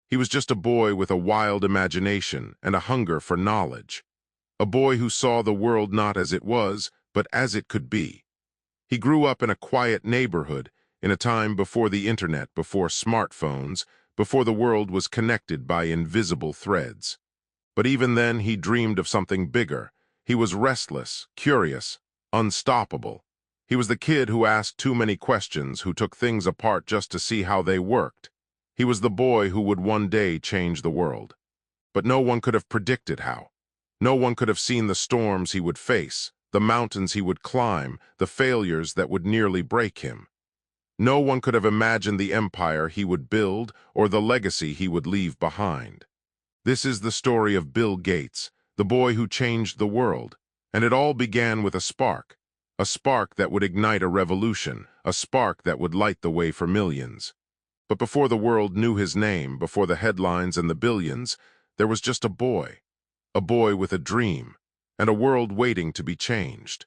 He was just a boy with a wild imagination and a hunger for knowledge. A boy who saw the world not as it was, but as it could be. He grew up in a quiet neighborhood, in a time before the internet, before smartphones, before the world was connected by invisible threads. But even then, he dreamed of something bigger. He was restless, curious, unstoppable. He was the kid who asked too many questions, who took things apart just to see how they worked. He was the boy who would one day change the world. But no one could have predicted how. No one could have seen the storms he would face, the mountains he would climb, the failures that would nearly break him. No one could have imagined the empire he would build or the legacy he would leave behind. This is the story of Bill Gates, the boy who changed the world, and it all began with a spark that would ignite a revolution, a spark that would light the way for millions. But before the world knew his name, before the headlines and the billions, there was just a boy with a dream, and a world waiting to be changed.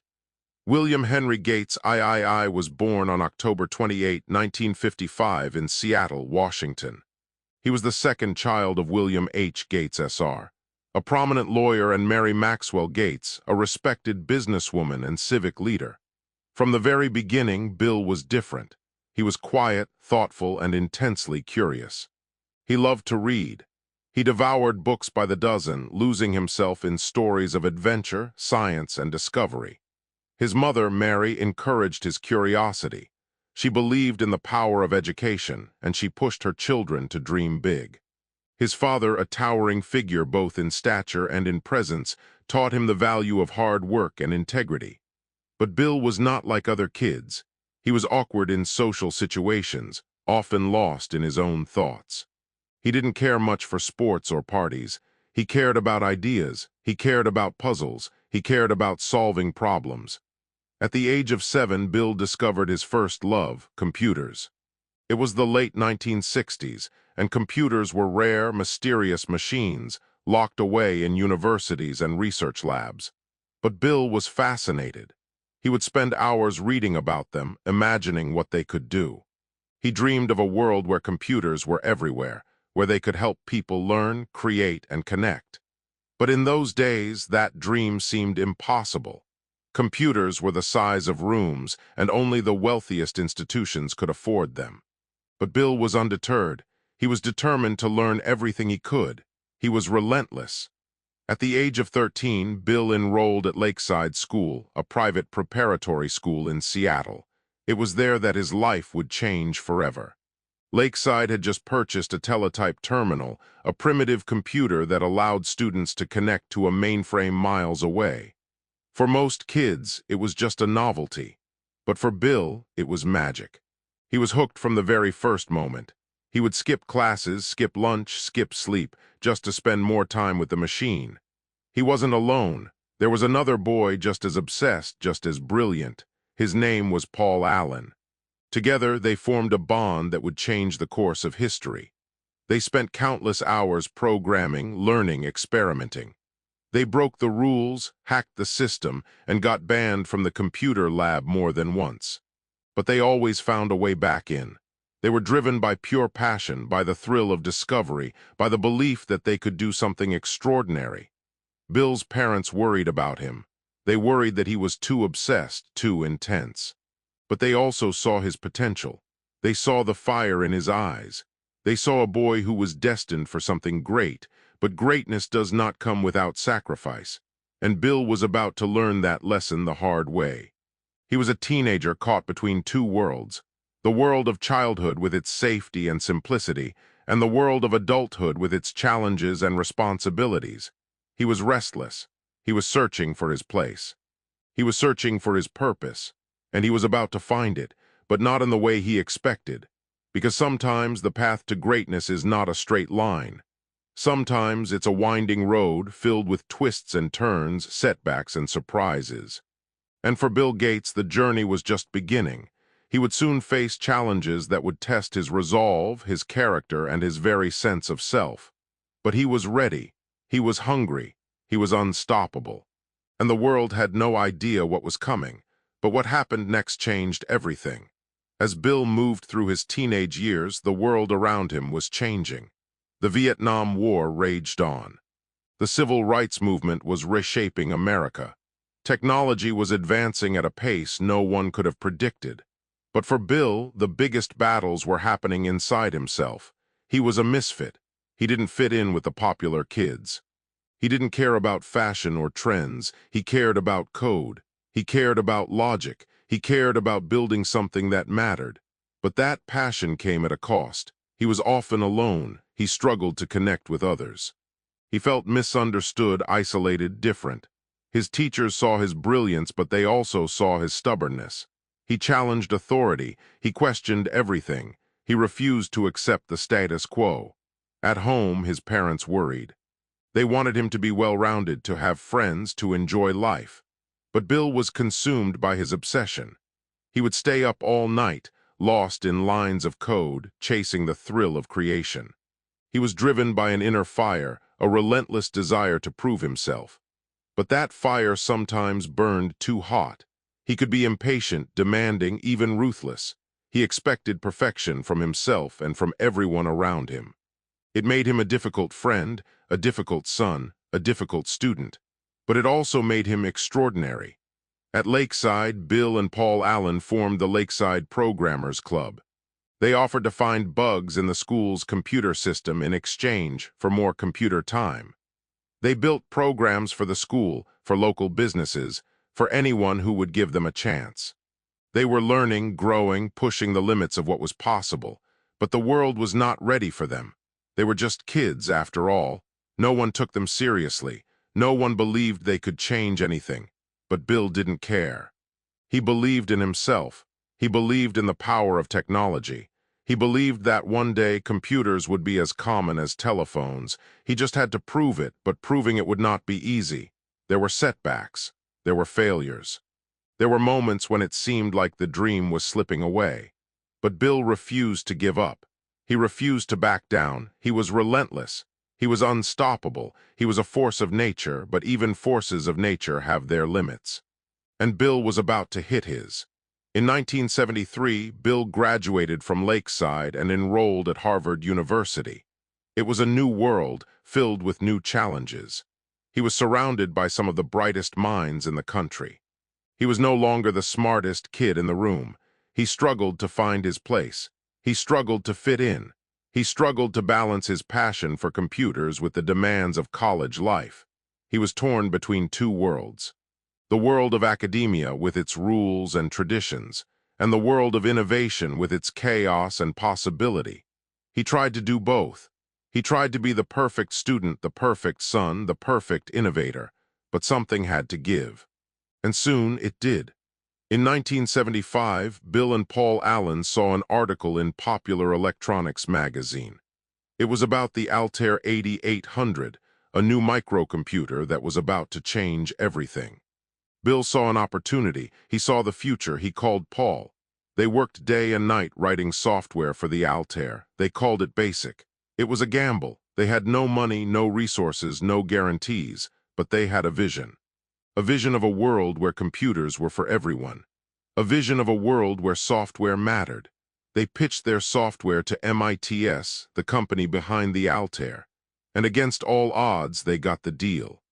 William Henry Gates III was born on October 28, 1955 in Seattle, Washington. He was the second child of William H. Gates Sr., a prominent lawyer, and Mary Maxwell Gates, a respected businesswoman and civic leader. From the very beginning, Bill was different. He was quiet, thoughtful, and intensely curious. He loved to read. He devoured books by the dozen, losing himself in stories of adventure, science, and discovery. His mother, Mary, encouraged his curiosity. She believed in the power of education, and she pushed her children to dream big. His father, a towering figure both in stature and in presence, taught him the value of hard work and integrity. But Bill was not like other kids. He was awkward in social situations, often lost in his own thoughts. He didn't care much for sports or parties. He cared about ideas. He cared about puzzles. He cared about solving problems. At the age of 7, Bill discovered his first love, computers. It was the late 1960s, and computers were rare, mysterious machines, locked away in universities and research labs. But Bill was fascinated. He would spend hours reading about them, imagining what they could do. He dreamed of a world where computers were everywhere, where they could help people learn, create, and connect. But in those days, that dream seemed impossible. Computers were the size of rooms, and only the wealthiest institutions could afford them. But Bill was undeterred. He was determined to learn everything he could. He was relentless. At the age of 13, Bill enrolled at Lakeside School, a private preparatory school in Seattle. It was there that his life would change forever. Lakeside had just purchased a teletype terminal, a primitive computer that allowed students to connect to a mainframe miles away. For most kids, it was just a novelty. But for Bill, it was magic. He was hooked from the very first moment. He would skip classes, skip lunch, skip sleep, just to spend more time with the machine. He wasn't alone. There was another boy just as obsessed, just as brilliant. His name was Paul Allen. Together, they formed a bond that would change the course of history. They spent countless hours programming, learning, experimenting. They broke the rules, hacked the system, and got banned from the computer lab more than once. But they always found a way back in. They were driven by pure passion, by the thrill of discovery, by the belief that they could do something extraordinary. Bill's parents worried about him. They worried that he was too obsessed, too intense. But they also saw his potential. They saw the fire in his eyes. They saw a boy who was destined for something great, but greatness does not come without sacrifice. And Bill was about to learn that lesson the hard way. He was a teenager caught between two worlds, the world of childhood with its safety and simplicity, and the world of adulthood with its challenges and responsibilities. He was restless. He was searching for his place. He was searching for his purpose. And he was about to find it, but not in the way he expected. Because sometimes the path to greatness is not a straight line. Sometimes it's a winding road filled with twists and turns, setbacks and surprises. And for Bill Gates, the journey was just beginning. He would soon face challenges that would test his resolve, his character, and his very sense of self. But he was ready. He was hungry. He was unstoppable. And the world had no idea what was coming. But what happened next changed everything. As Bill moved through his teenage years, the world around him was changing. The Vietnam War raged on. The civil rights movement was reshaping America. Technology was advancing at a pace no one could have predicted. But for Bill, the biggest battles were happening inside himself. He was a misfit. He didn't fit in with the popular kids. He didn't care about fashion or trends. He cared about code. He cared about logic. He cared about building something that mattered. But that passion came at a cost. He was often alone. He struggled to connect with others. He felt misunderstood, isolated, different. His teachers saw his brilliance, but they also saw his stubbornness. He challenged authority. He questioned everything. He refused to accept the status quo. At home, his parents worried. They wanted him to be well-rounded, to have friends, to enjoy life. But Bill was consumed by his obsession. He would stay up all night, lost in lines of code, chasing the thrill of creation. He was driven by an inner fire, a relentless desire to prove himself. But that fire sometimes burned too hot. He could be impatient, demanding, even ruthless. He expected perfection from himself and from everyone around him. It made him a difficult friend, a difficult son, a difficult student. But it also made him extraordinary. At Lakeside, Bill and Paul Allen formed the Lakeside Programmers Club. They offered to find bugs in the school's computer system in exchange for more computer time. They built programs for the school, for local businesses, for anyone who would give them a chance. They were learning, growing, pushing the limits of what was possible, but the world was not ready for them. They were just kids, after all. No one took them seriously. No one believed they could change anything. But Bill didn't care. He believed in himself. He believed in the power of technology. He believed that one day computers would be as common as telephones. He just had to prove it, but proving it would not be easy. There were setbacks. There were failures. There were moments when it seemed like the dream was slipping away. But Bill refused to give up. He refused to back down. He was relentless. He was unstoppable. He was a force of nature, but even forces of nature have their limits. And Bill was about to hit his. In 1973, Bill graduated from Lakeside and enrolled at Harvard University. It was a new world, filled with new challenges. He was surrounded by some of the brightest minds in the country. He was no longer the smartest kid in the room. He struggled to find his place. He struggled to fit in. He struggled to balance his passion for computers with the demands of college life. He was torn between two worlds. The world of academia with its rules and traditions, and the world of innovation with its chaos and possibility. He tried to do both. He tried to be the perfect student, the perfect son, the perfect innovator, but something had to give. And soon it did. In 1975, Bill and Paul Allen saw an article in Popular Electronics magazine. It was about the Altair 8800, a new microcomputer that was about to change everything. Bill saw an opportunity. He saw the future. He called Paul. They worked day and night writing software for the Altair. They called it BASIC. It was a gamble. They had no money, no resources, no guarantees, but they had a vision. A vision of a world where computers were for everyone. A vision of a world where software mattered. They pitched their software to MITS, the company behind the Altair. And against all odds, they got the deal.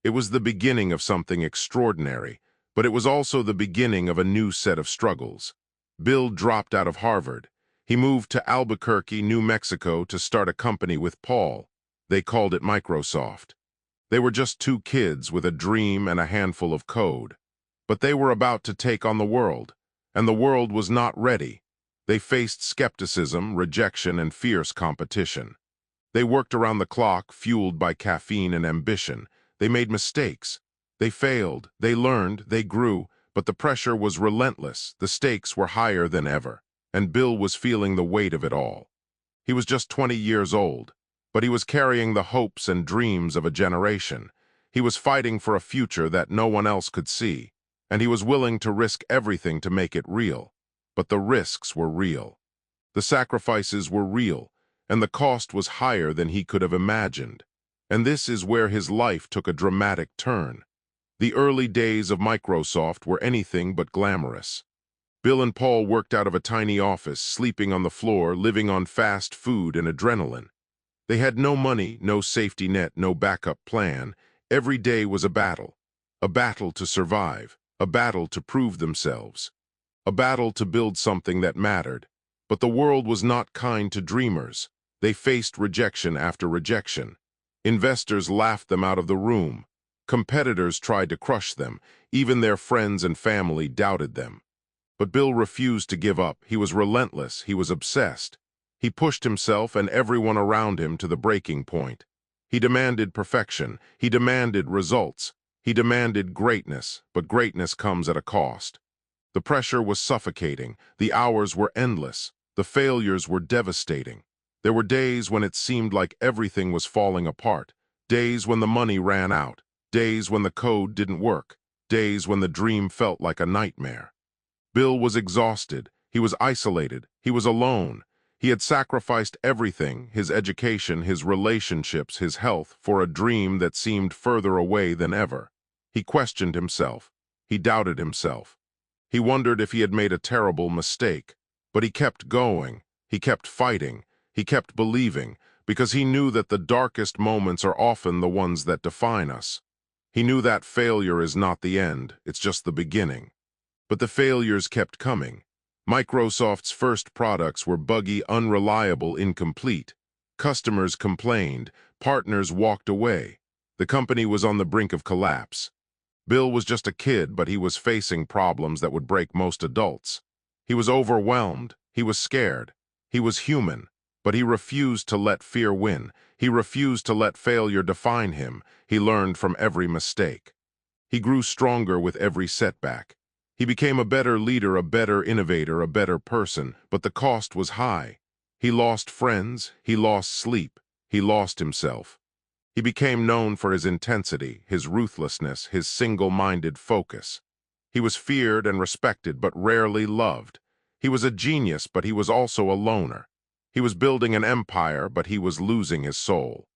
It was the beginning of something extraordinary, but it was also the beginning of a new set of struggles. Bill dropped out of Harvard. He moved to Albuquerque, New Mexico to start a company with Paul. They called it Microsoft. They were just two kids with a dream and a handful of code. But they were about to take on the world, and the world was not ready. They faced skepticism, rejection, and fierce competition. They worked around the clock, fueled by caffeine and ambition. They made mistakes. They failed. They learned. They grew. But the pressure was relentless. The stakes were higher than ever. And Bill was feeling the weight of it all. He was just 20 years old, but he was carrying the hopes and dreams of a generation. He was fighting for a future that no one else could see, and he was willing to risk everything to make it real. But the risks were real. The sacrifices were real, and the cost was higher than he could have imagined. And this is where his life took a dramatic turn. The early days of Microsoft were anything but glamorous. Bill and Paul worked out of a tiny office, sleeping on the floor, living on fast food and adrenaline. They had no money, no safety net, no backup plan. Every day was a battle to survive, a battle to prove themselves, a battle to build something that mattered. But the world was not kind to dreamers. They faced rejection after rejection. Investors laughed them out of the room. Competitors tried to crush them. Even their friends and family doubted them. But Bill refused to give up. He was relentless. He was obsessed. He pushed himself and everyone around him to the breaking point. He demanded perfection. He demanded results. He demanded greatness, but greatness comes at a cost. The pressure was suffocating. The hours were endless. The failures were devastating. There were days when it seemed like everything was falling apart. Days when the money ran out. Days when the code didn't work. Days when the dream felt like a nightmare. Bill was exhausted. He was isolated. He was alone. He had sacrificed everything, his education, his relationships, his health, for a dream that seemed further away than ever. He questioned himself. He doubted himself. He wondered if he had made a terrible mistake. But he kept going. He kept fighting. He kept believing, because he knew that the darkest moments are often the ones that define us. He knew that failure is not the end, it's just the beginning. But the failures kept coming. Microsoft's first products were buggy, unreliable, incomplete. Customers complained. Partners walked away. The company was on the brink of collapse. Bill was just a kid, but he was facing problems that would break most adults. He was overwhelmed. He was scared. He was human, but he refused to let fear win. He refused to let failure define him. He learned from every mistake. He grew stronger with every setback. He became a better leader, a better innovator, a better person, but the cost was high. He lost friends. He lost sleep. He lost himself. He became known for his intensity, his ruthlessness, his single-minded focus. He was feared and respected, but rarely loved. He was a genius, but he was also a loner. He was building an empire, but he was losing his soul.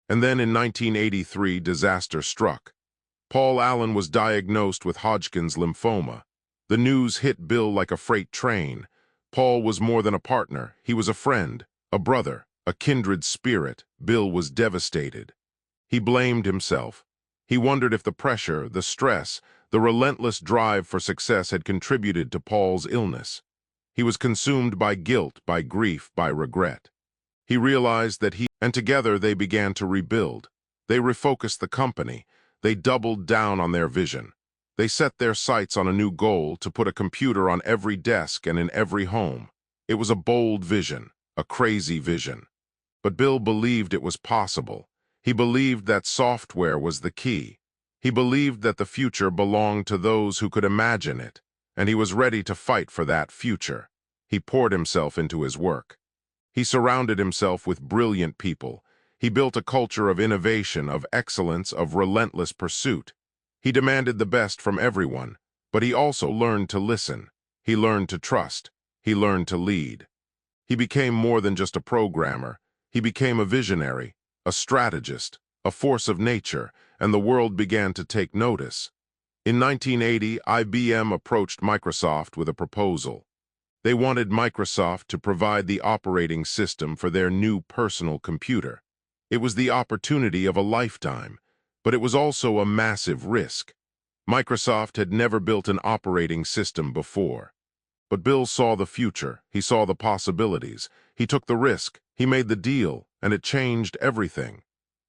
And then in 1983, disaster struck. Paul Allen was diagnosed with Hodgkin's lymphoma. The news hit Bill like a freight train. Paul was more than a partner. He was a friend, a brother, a kindred spirit. Bill was devastated. He blamed himself. He wondered if the pressure, the stress, the relentless drive for success had contributed to Paul's illness. He was consumed by guilt, by grief, by regret. He realized that and together they began to rebuild. They refocused the company. They doubled down on their vision. They set their sights on a new goal: to put a computer on every desk and in every home. It was a bold vision, a crazy vision. But Bill believed it was possible. He believed that software was the key. He believed that the future belonged to those who could imagine it, and he was ready to fight for that future. He poured himself into his work. He surrounded himself with brilliant people. He built a culture of innovation, of excellence, of relentless pursuit. He demanded the best from everyone, but he also learned to listen. He learned to trust. He learned to lead. He became more than just a programmer. He became a visionary, a strategist, a force of nature, and the world began to take notice. In 1980, IBM approached Microsoft with a proposal. They wanted Microsoft to provide the operating system for their new personal computer. It was the opportunity of a lifetime, but it was also a massive risk. Microsoft had never built an operating system before. But Bill saw the future. He saw the possibilities. He took the risk. He made the deal, and it changed everything.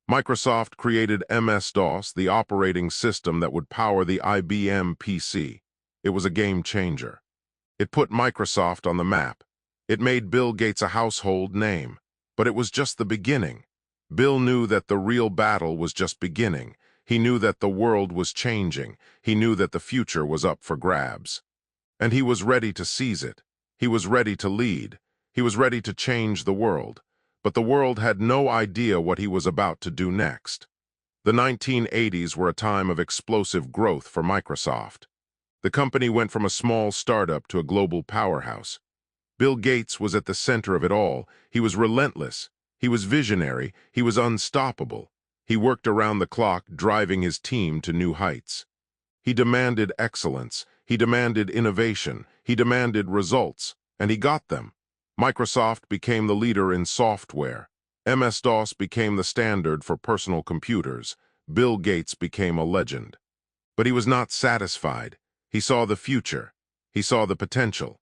Microsoft created MS-DOS, the operating system that would power the IBM PC. It was a game changer. It put Microsoft on the map. It made Bill Gates a household name. But it was just the beginning. Bill knew that the real battle was just beginning. He knew that the world was changing. He knew that the future was up for grabs. And he was ready to seize it. He was ready to lead. He was ready to change the world. But the world had no idea what he was about to do next. The 1980s were a time of explosive growth for Microsoft. The company went from a small startup to a global powerhouse. Bill Gates was at the center of it all. He was relentless. He was visionary. He was unstoppable. He worked around the clock, driving his team to new heights. He demanded excellence. He demanded innovation. He demanded results. And he got them. Microsoft became the leader in software. MS-DOS became the standard for personal computers. Bill Gates became a legend. But he was not satisfied. He saw the future. He saw the potential.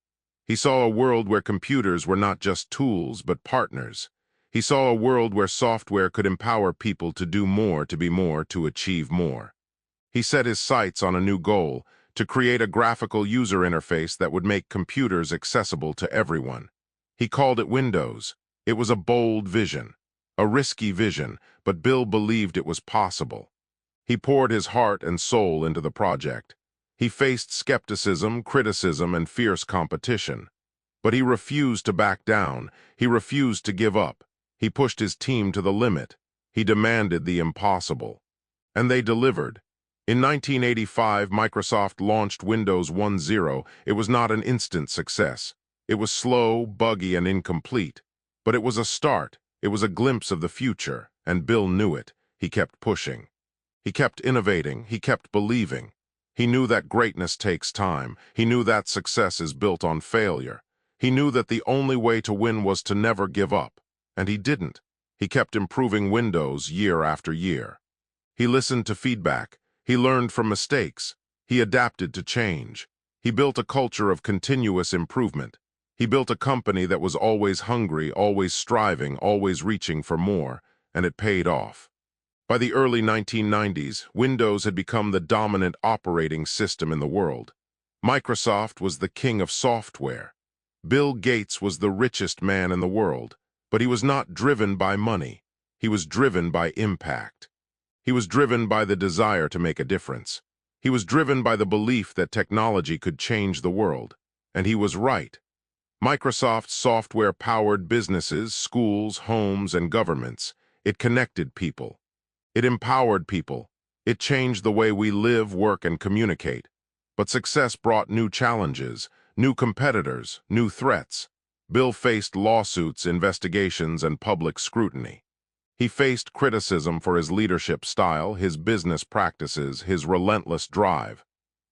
He saw a world where computers were not just tools, but partners. He saw a world where software could empower people to do more, to be more, to achieve more. He set his sights on a new goal, to create a graphical user interface that would make computers accessible to everyone. He called it Windows. It was a bold vision, a risky vision, but Bill believed it was possible. He poured his heart and soul into the project. He faced skepticism, criticism, and fierce competition. But he refused to back down. He refused to give up. He pushed his team to the limit. He demanded the impossible. And they delivered. In 1985, Microsoft launched Windows 1.0. It was not an instant success. It was slow, buggy, and incomplete. But it was a start. It was a glimpse of the future, and Bill knew it. He kept pushing. He kept innovating. He kept believing. He knew that greatness takes time. He knew that success is built on failure. He knew that the only way to win was to never give up. And he didn't. He kept improving Windows year after year. He listened to feedback. He learned from mistakes. He adapted to change. He built a culture of continuous improvement. He built a company that was always hungry, always striving, always reaching for more, and it paid off. By the early 1990s, Windows had become the dominant operating system in the world. Microsoft was the king of software. Bill Gates was the richest man in the world, but he was not driven by money. He was driven by impact. He was driven by the desire to make a difference. He was driven by the belief that technology could change the world. And he was right. Microsoft's software powered businesses, schools, homes, and governments. It connected people. It empowered people. It changed the way we live, work, and communicate. But success brought new challenges, new competitors, new threats. Bill faced lawsuits, investigations, and public scrutiny. He faced criticism for his leadership style, his business practices, his relentless drive.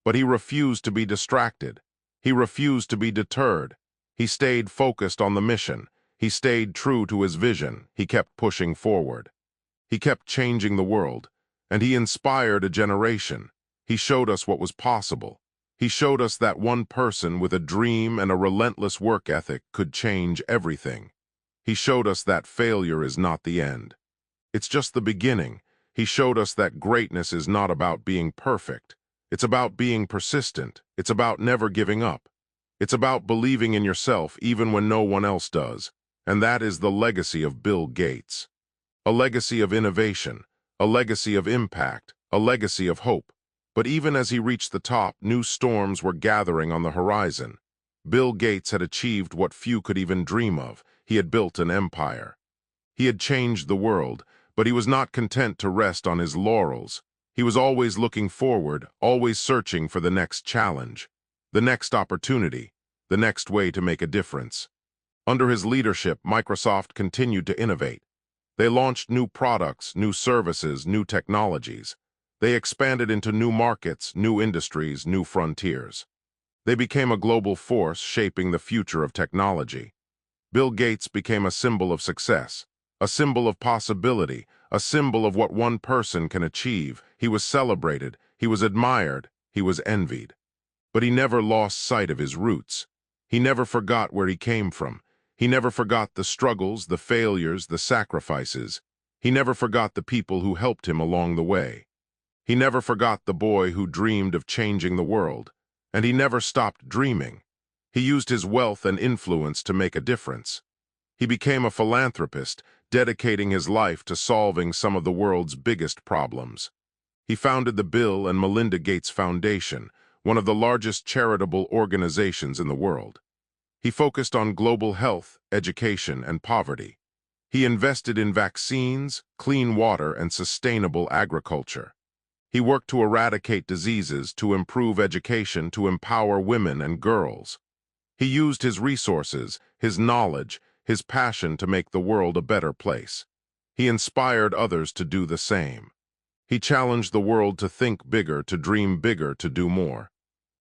But he refused to be distracted. He refused to be deterred. He stayed focused on the mission. He stayed true to his vision. He kept pushing forward. He kept changing the world, and he inspired a generation. He showed us what was possible. He showed us that one person with a dream and a relentless work ethic could change everything. He showed us that failure is not the end. It's just the beginning. He showed us that greatness is not about being perfect. It's about being persistent. It's about never giving up. It's about believing in yourself even when no one else does. And that is the legacy of Bill Gates. A legacy of innovation, a legacy of impact, a legacy of hope. But even as he reached the top, new storms were gathering on the horizon. Bill Gates had achieved what few could even dream of. He had built an empire. He had changed the world, but he was not content to rest on his laurels. He was always looking forward, always searching for the next challenge, the next opportunity, the next way to make a difference. Under his leadership, Microsoft continued to innovate. They launched new products, new services, new technologies. They expanded into new markets, new industries, new frontiers. They became a global force shaping the future of technology. Bill Gates became a symbol of success, a symbol of possibility, a symbol of what one person can achieve. He was celebrated, he was admired, he was envied. But he never lost sight of his roots. He never forgot where he came from. He never forgot the struggles, the failures, the sacrifices. He never forgot the people who helped him along the way. He never forgot the boy who dreamed of changing the world. And he never stopped dreaming. He used his wealth and influence to make a difference. He became a philanthropist, dedicating his life to solving some of the world's biggest problems. He founded the Bill and Melinda Gates Foundation, one of the largest charitable organizations in the world. He focused on global health, education, and poverty. He invested in vaccines, clean water, and sustainable agriculture. He worked to eradicate diseases, to improve education, to empower women and girls. He used his resources, his knowledge, his passion to make the world a better place. He inspired others to do the same. He challenged the world to think bigger, to dream bigger, to do more.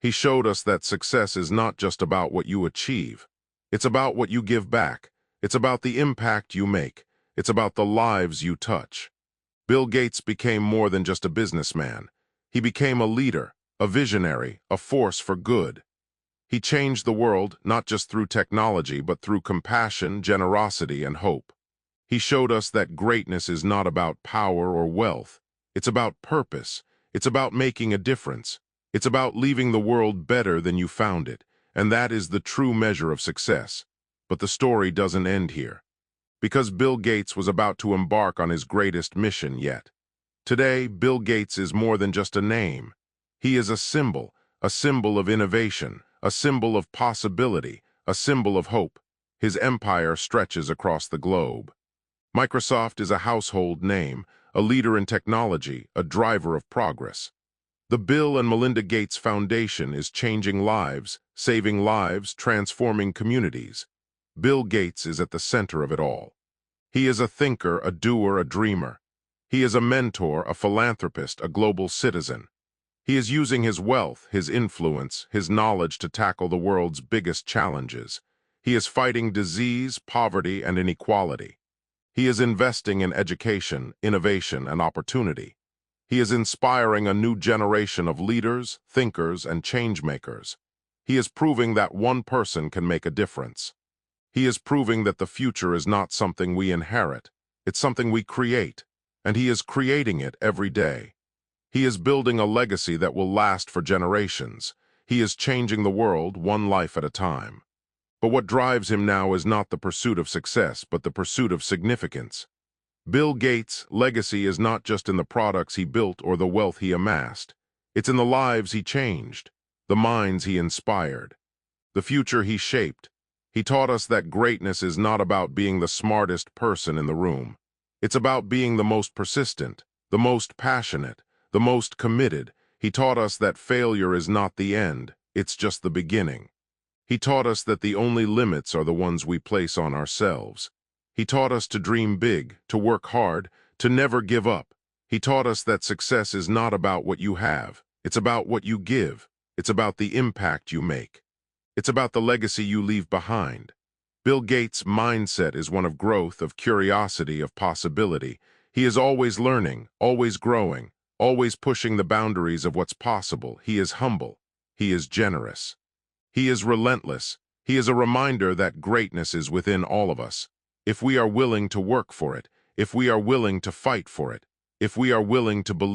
He showed us that success is not just about what you achieve. It's about what you give back. It's about the impact you make. It's about the lives you touch. Bill Gates became more than just a businessman. He became a leader, a visionary, a force for good. He changed the world not just through technology, but through compassion, generosity, and hope. He showed us that greatness is not about power or wealth. It's about purpose. It's about making a difference. It's about leaving the world better than you found it, and that is the true measure of success. But the story doesn't end here, because Bill Gates was about to embark on his greatest mission yet. Today, Bill Gates is more than just a name. He is a symbol of innovation, a symbol of possibility, a symbol of hope. His empire stretches across the globe. Microsoft is a household name, a leader in technology, a driver of progress. The Bill and Melinda Gates Foundation is changing lives, saving lives, transforming communities. Bill Gates is at the center of it all. He is a thinker, a doer, a dreamer. He is a mentor, a philanthropist, a global citizen. He is using his wealth, his influence, his knowledge to tackle the world's biggest challenges. He is fighting disease, poverty, and inequality. He is investing in education, innovation, and opportunity. He is inspiring a new generation of leaders, thinkers, and change-makers. He is proving that one person can make a difference. He is proving that the future is not something we inherit, it's something we create, and he is creating it every day. He is building a legacy that will last for generations. He is changing the world one life at a time. But what drives him now is not the pursuit of success, but the pursuit of significance. Bill Gates' legacy is not just in the products he built or the wealth he amassed. It's in the lives he changed, the minds he inspired, the future he shaped. He taught us that greatness is not about being the smartest person in the room. It's about being the most persistent, the most passionate, the most committed. He taught us that failure is not the end, it's just the beginning. He taught us that the only limits are the ones we place on ourselves. He taught us to dream big, to work hard, to never give up. He taught us that success is not about what you have. It's about what you give. It's about the impact you make. It's about the legacy you leave behind. Bill Gates' mindset is one of growth, of curiosity, of possibility. He is always learning, always growing, always pushing the boundaries of what's possible. He is humble. He is generous. He is relentless. He is a reminder that greatness is within all of us. If we are willing to work for it, if we are willing to fight for it, if we are willing to believe